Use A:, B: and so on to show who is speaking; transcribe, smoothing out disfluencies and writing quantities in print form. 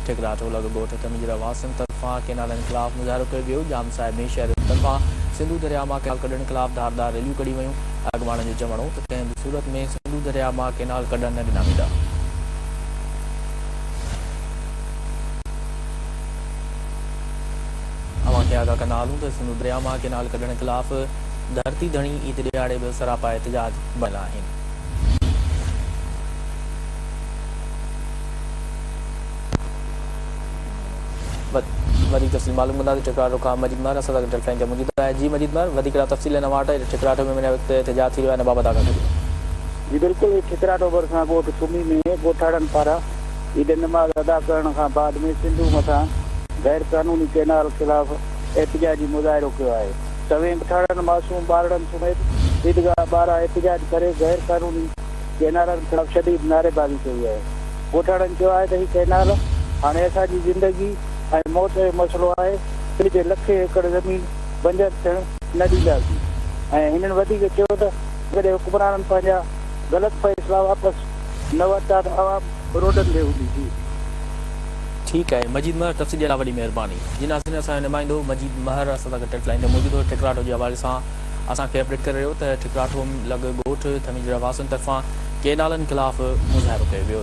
A: ठिकराठो लॻ ॻोठ तमीज़ वासन तरफ़ां केनालनि ख़िलाफ़ मुज़ाहिरो कयो वियो। जाम साहिब में शहर तरफ़ां सिंधु दरिया मां केनाल कढण ख़िलाफ़ धारदार रैलियूं कढी वयूं। अॻवाणनि जो चवणो त कंहिं बि सूरत में सिंधु दरिया मां केनाल कढण न ॾिना वेंदा। अवांखे आगाह कंदा हलूं त सिंधु दरिया मां केनाल कढण ख़िलाफ़ धरती धणी ईद ॾियारे बि सरापा एहतजाज बणियल आहिनि। वधीक तफ़सील मालूम कंदासीं ठिकराठो खां मजीद महर असां सां टेलीफोन ते मौजूद आहे। जी मजीद महर, वधीक तफ़सील हिन वटि ठिकराठो में वक़्तु एहतजाज थी रहियो आहे, हिन बाबति आगाह करियो।
B: जी बिल्कुलु, ठिकराठो भरिसां ॻोठ सुमी में ॻोठाड़नि पारां ईद नमाज़ अदा करण खां बाद में सिंधु मथां गैर क़ानूनी केनाल ख़िलाफ़ एहतजाजी मुज़ाहिरो कयो आहे। सवें ॻोठाड़नि मासूम ॿारनि समेत ईदगाह ॿाहिरां एहतजाज करे गैर क़ानूनी केनालनि ख़िलाफ़ शदीद नारेबाज़ी कई आहे। ॻोठाड़नि चयो आहे त हीअ केनाल हाणे असांजी ज़िंदगी ऐं मौत जो मसइलो आहे। हिते लखे एकड़ ज़मीन बंजर थियणु न ॾींदासीं ऐं हिननि वधीक चयो त जॾहिं हुकुमराननि पंहिंजा ग़लति फ़ैसिला वापसि न वरिता त आवाम रोडनि ते हूंदी। जी
A: ठीकु आहे मजीद महर, तफ़सील जे लाइ वॾी महिरबानी। जी नाज़रीन, असांजो नुमाइंदो मजीद महर असां सां टेलीफोन ते मौजूदु हो। ठिकराठो जे हवाले सां असांखे अपडेट करे रहियो त ठिकराठो लॻ ॻोठ तमीज़ वासन तरफ़ां केनालनि ख़िलाफ़ मुज़ाहिरो कयो वियो।